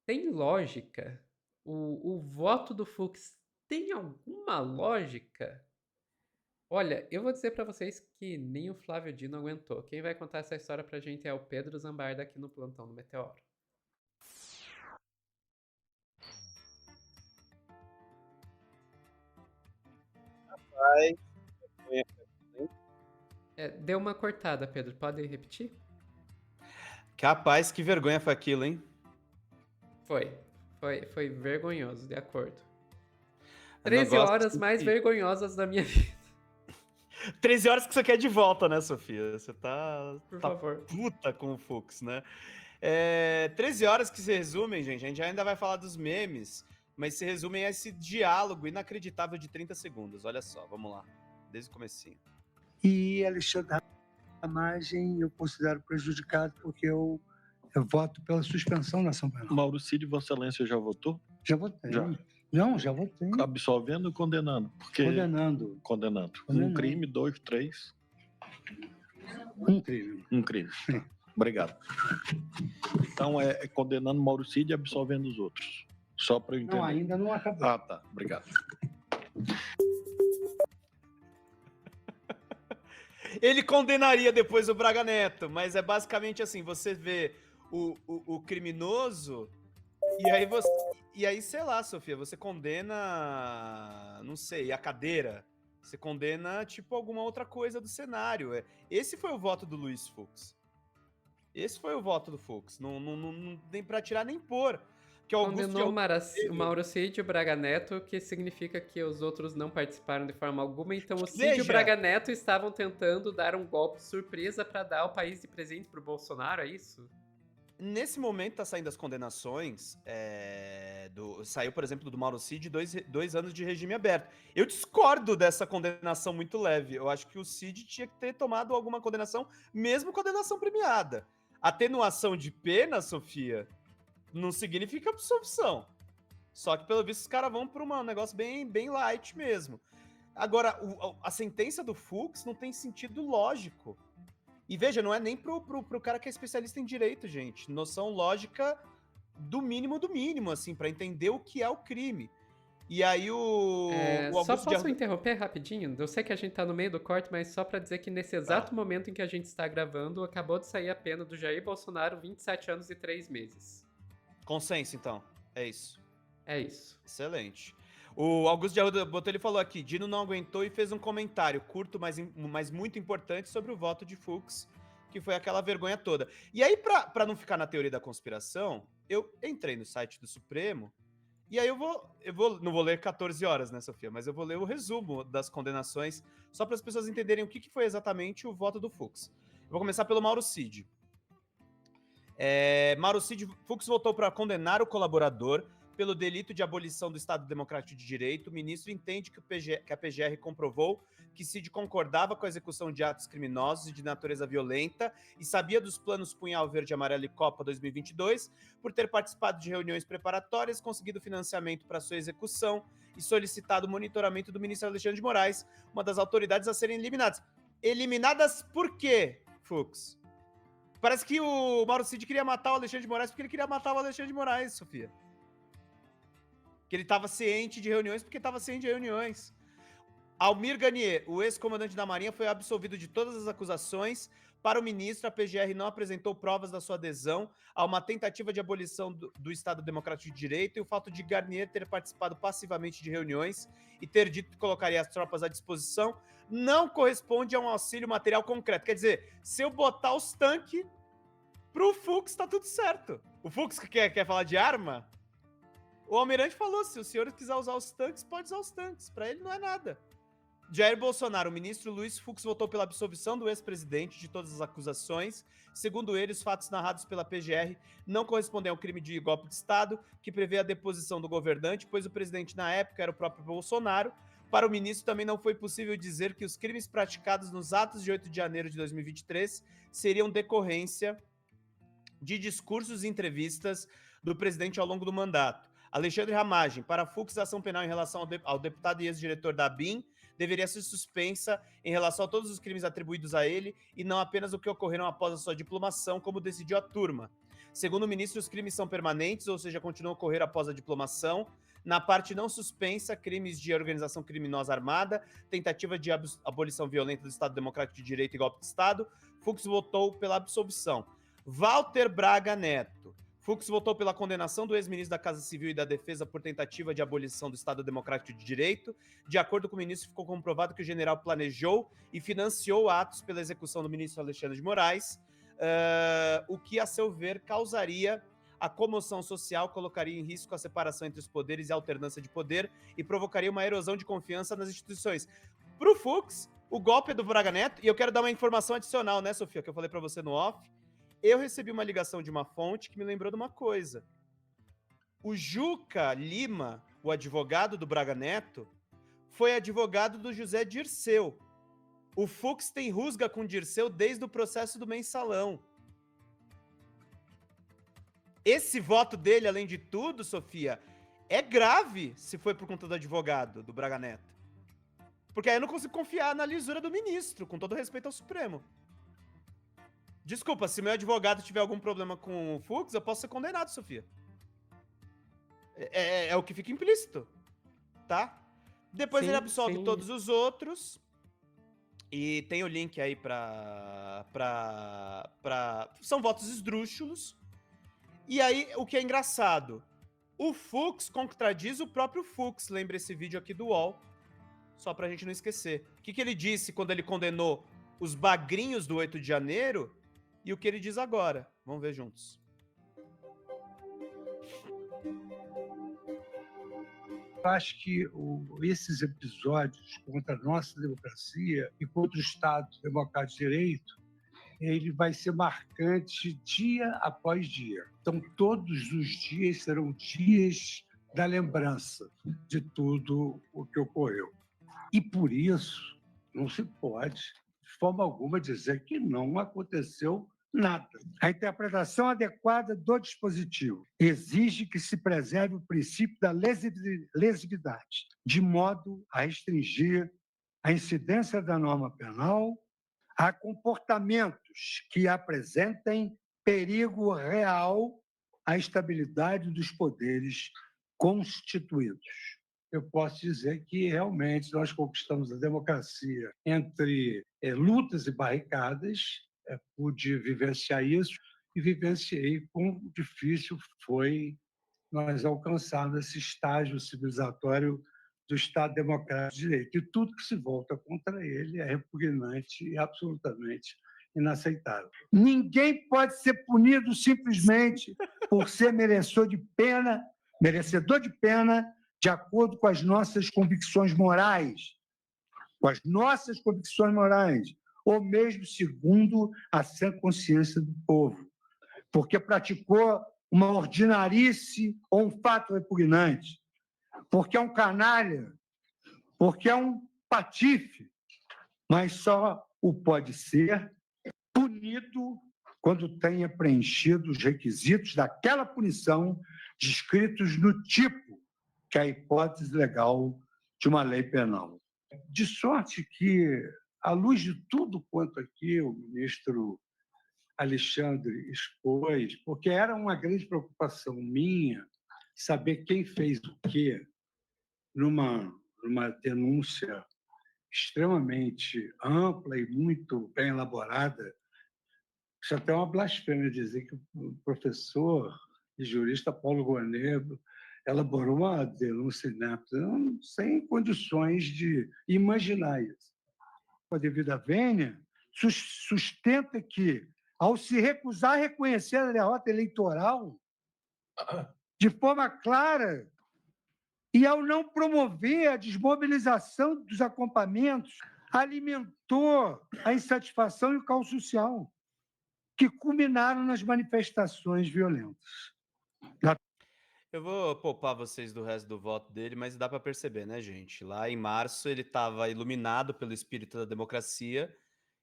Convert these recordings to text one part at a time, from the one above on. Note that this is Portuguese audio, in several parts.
Tem lógica? O voto do Fux tem alguma lógica? Olha, eu vou dizer pra vocês que nem o Flávio Dino aguentou. Quem vai contar essa história pra gente é o Pedro Zambarda aqui no Plantão do Meteoro. Vai. Deu uma cortada, Pedro. Pode repetir? Capaz, que vergonha foi aquilo, hein? Foi. Foi vergonhoso, de acordo. É um 13 negócio horas assim mais que... vergonhosas da minha vida, 13 horas que você quer de volta, né, Sofia? Você por tá favor. puta com o Fux, né? 13 horas que se resumem, gente. A gente ainda vai falar dos memes, mas se resumem a esse diálogo inacreditável de 30 segundos. Olha só, vamos lá. Desde o comecinho. E Alexandre Ramagem eu considero prejudicado porque eu voto pela suspensão da ação penal. Mauro Cid, Vossa Excelência já votou? Já votei. Já. Não, já votei. Absolvendo ou condenando? Porque... Condenando. Condenando. Condenando. Um crime, 2, 3. Um crime. Um crime. Obrigado. Então é condenando Mauro Cid e absolvendo os outros. Só para eu entender. Não, ainda não acabou. Ah, tá. Obrigado. Ele condenaria depois o Braga Neto, mas é basicamente assim: você vê o criminoso, e aí, sei lá, Sofia, você condena, não sei, a cadeira. Você condena, tipo, alguma outra coisa do cenário. Esse foi o voto do Luiz Fux. Esse foi o voto do Fux. Não tem pra tirar nem pôr. Que Augusto Condenou o dele... Mauro Cid e o Braga Neto, que significa que os outros não participaram de forma alguma. Então o Cid e Veja! o Braga Neto estavam tentando dar um golpe surpresa para dar o país de presente pro Bolsonaro, é isso? Nesse momento tá saindo as condenações. Saiu, por exemplo, do Mauro Cid, 2 anos de regime aberto. Eu discordo dessa condenação muito leve. Eu acho que o Cid tinha que ter tomado alguma condenação, mesmo condenação premiada. Atenuação de pena, Sofia, não significa absolvição. Só que, pelo visto, os caras vão para um negócio bem light mesmo. Agora, a sentença do Fux não tem sentido lógico. E veja, não é nem pro cara que é especialista em direito, gente. Noção lógica do mínimo, assim, para entender o que é o crime. E aí o Só Augusto de posso interromper rapidinho? Eu sei que a gente tá no meio do corte, mas só para dizer que nesse exato momento em que a gente está gravando, acabou de sair a pena do Jair Bolsonaro, 27 anos e 3 meses. Consenso, então. É isso. É isso. Excelente. O Augusto de Arruda Botelho falou aqui: Dino não aguentou e fez um comentário curto, mas muito importante sobre o voto de Fux, que foi aquela vergonha toda. E aí, pra não ficar na teoria da conspiração, eu entrei no site do Supremo, e aí não vou ler 14 horas, né, Sofia? Mas eu vou ler o resumo das condenações, só para as pessoas entenderem o que foi exatamente o voto do Fux. Eu vou começar pelo Mauro Cid. Mauro Cid Fux votou para condenar o colaborador pelo delito de abolição do Estado Democrático de Direito. O ministro entende que a PGR comprovou que Cid concordava com a execução de atos criminosos e de natureza violenta e sabia dos planos Punhal Verde, Amarelo e Copa 2022 por ter participado de reuniões preparatórias, conseguido financiamento para sua execução e solicitado o monitoramento do ministro Alexandre de Moraes, uma das autoridades a serem eliminadas. Eliminadas por quê, Fux? Parece que o Mauro Cid queria matar o Alexandre de Moraes porque ele queria matar o Alexandre de Moraes, Sofia. Que ele estava ciente de reuniões porque estava ciente de reuniões. Almir Ganier, o ex-comandante da Marinha, foi absolvido de todas as acusações. Para o ministro, a PGR não apresentou provas da sua adesão a uma tentativa de abolição do Estado Democrático de Direito, e o fato de Garnier ter participado passivamente de reuniões e ter dito que colocaria as tropas à disposição não corresponde a um auxílio material concreto. Quer dizer, se eu botar os tanques pro Fux, tá tudo certo. O Fux que quer falar de arma? O almirante falou: se o senhor quiser usar os tanques, pode usar os tanques. Pra ele não é nada. Jair Bolsonaro, o ministro Luiz Fux votou pela absolvição do ex-presidente de todas as acusações. Segundo ele, os fatos narrados pela PGR não correspondem ao crime de golpe de Estado, que prevê a deposição do governante, pois o presidente na época era o próprio Bolsonaro. Para o ministro, também não foi possível dizer que os crimes praticados nos atos de 8 de janeiro de 2023 seriam decorrência de discursos e entrevistas do presidente ao longo do mandato. Alexandre Ramagem, para Fux, a ação penal em relação ao deputado e ex-diretor da BIM deveria ser suspensa em relação a todos os crimes atribuídos a ele e não apenas o que ocorreram após a sua diplomação, como decidiu a turma. Segundo o ministro, os crimes são permanentes, ou seja, continuam a ocorrer após a diplomação. Na parte não suspensa, crimes de organização criminosa armada, tentativa de abolição violenta do Estado Democrático de Direito e golpe de Estado, Fux votou pela absolvição. Walter Braga Neto. Fux votou pela condenação do ex-ministro da Casa Civil e da Defesa por tentativa de abolição do Estado Democrático de Direito. De acordo com o ministro, ficou comprovado que o general planejou e financiou atos pela execução do ministro Alexandre de Moraes, o que, a seu ver, causaria a comoção social, colocaria em risco a separação entre os poderes e a alternância de poder e provocaria uma erosão de confiança nas instituições. Para o Fux, o golpe é do Braga Neto, e eu quero dar uma informação adicional, né, Sofia, que eu falei para você no off. Eu recebi uma ligação de uma fonte que me lembrou de uma coisa. O Juca Lima, o advogado do Braga Neto, foi advogado do José Dirceu. O Fux tem rusga com Dirceu desde o processo do Mensalão. Esse voto dele, além de tudo, Sofia, é grave se foi por conta do advogado do Braga Neto. Porque aí eu não consigo confiar na lisura do ministro, com todo respeito ao Supremo. Desculpa, se meu advogado tiver algum problema com o Fux, eu posso ser condenado, Sofia. É o que fica implícito, tá? Depois Sim, ele absolve sim. todos os outros. E tem o link aí São votos esdrúxulos. E aí, o que é engraçado, o Fux contradiz o próprio Fux. Lembra esse vídeo aqui do UOL, só pra gente não esquecer. O que ele disse quando ele condenou os bagrinhos do 8 de janeiro e o que ele diz agora. Vamos ver juntos. Eu acho que esses episódios contra a nossa democracia e contra o Estado Democrático de Direito, ele vai ser marcante dia após dia. Então, todos os dias serão dias da lembrança de tudo o que ocorreu. E, por isso, não se pode, de forma alguma, dizer que não aconteceu nada. A interpretação adequada do dispositivo exige que se preserve o princípio da lesividade, de modo a restringir a incidência da norma penal a comportamentos que apresentem perigo real à estabilidade dos poderes constituídos. Eu posso dizer que realmente nós conquistamos a democracia entre lutas e barricadas, pude vivenciar isso e vivenciei quão difícil foi nós alcançarmos esse estágio civilizatório do Estado Democrático de Direito. E tudo que se volta contra ele é repugnante e absolutamente inaceitável. Ninguém pode ser punido simplesmente por ser merecedor de pena, de acordo com as nossas convicções morais, ou mesmo segundo a sã consciência do povo, porque praticou uma ordinarice ou um fato repugnante, porque é um canalha, porque é um patife, mas só o pode ser punido quando tenha preenchido os requisitos daquela punição descritos no tipo, que é a hipótese legal de uma lei penal. De sorte que, à luz de tudo quanto aqui o ministro Alexandre expôs, porque era uma grande preocupação minha saber quem fez o quê numa denúncia extremamente ampla e muito bem elaborada. Isso é até uma blasfêmia dizer que o professor e jurista Paulo Gonet elaborou uma denúncia inepta, sem condições de imaginar isso. A devida vênia sustenta que, ao se recusar a reconhecer a derrota eleitoral de forma clara e ao não promover a desmobilização dos acampamentos, alimentou a insatisfação e o caos social, que culminaram nas manifestações violentas. Eu vou poupar vocês do resto do voto dele, mas dá para perceber, né, gente? Lá em março ele estava iluminado pelo espírito da democracia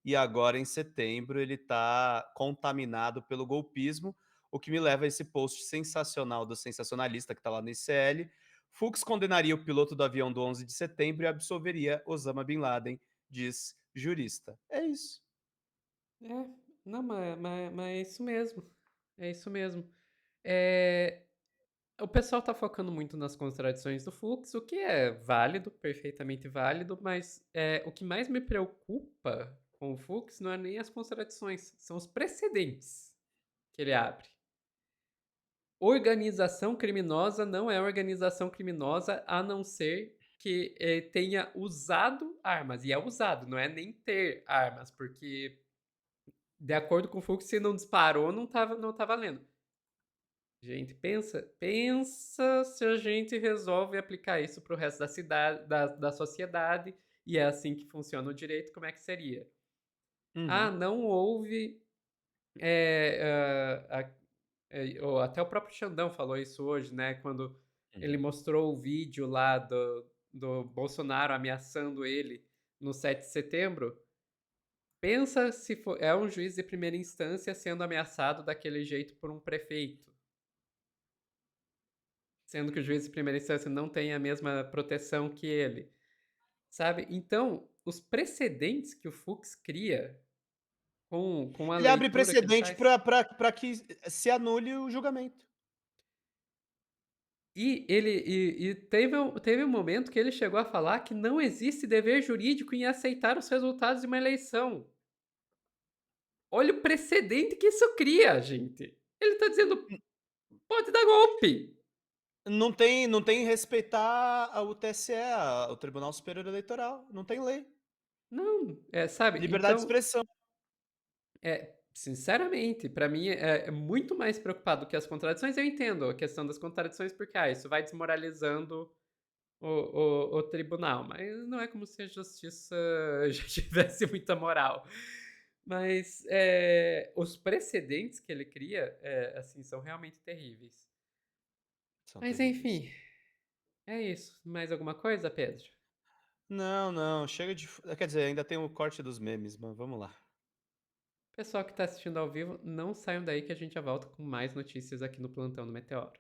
e agora em setembro ele está contaminado pelo golpismo, o que me leva a esse post sensacional do sensacionalista que está lá no ICL. Fux condenaria o piloto do avião do 11 de setembro e absolveria Osama Bin Laden, diz jurista. É isso. Não, mas é isso mesmo. É isso mesmo. É, o pessoal tá focando muito nas contradições do Fux, o que é válido, perfeitamente válido, mas o que mais me preocupa com o Fux não é nem as contradições, são os precedentes que ele abre. Organização criminosa não é organização criminosa a não ser que tenha usado armas. E é usado, não é nem ter armas, porque de acordo com o Fux, se não disparou, não tá valendo. Gente, pensa se a gente resolve aplicar isso pro resto da cidade, da sociedade, e é assim que funciona o direito, como é que seria? Uhum. Não houve até o próprio Xandão falou isso hoje, né? Quando ele mostrou o vídeo lá do Bolsonaro ameaçando ele no 7 de setembro. Pensa se é um juiz de primeira instância sendo ameaçado daquele jeito por um prefeito. Sendo que o juiz de primeira instância não tem a mesma proteção que ele. Sabe? Então, os precedentes que o Fux cria com a Ele abre leitura que ele precedente faz. para que se anule o julgamento. E teve um momento que ele chegou a falar que não existe dever jurídico em aceitar os resultados de uma eleição. Olha o precedente que isso cria, gente. Ele tá dizendo, pode dar golpe. Não tem respeitar o TSE, o Tribunal Superior Eleitoral. Não tem lei. Não, sabe? Liberdade de Então, expressão. sinceramente, pra mim é muito mais preocupado que as contradições. Eu entendo a questão das contradições, porque isso vai desmoralizando o tribunal, mas não é como se a justiça já tivesse muita moral. Mas os precedentes que ele cria, assim, são realmente terríveis. São Mas terríveis. enfim, é isso. Mais alguma coisa, Pedro? Não, chega de. Quer dizer, ainda tem o corte dos memes, mas vamos lá. Pessoal que está assistindo ao vivo, não saiam daí que a gente já volta com mais notícias aqui no Plantão do Meteoro.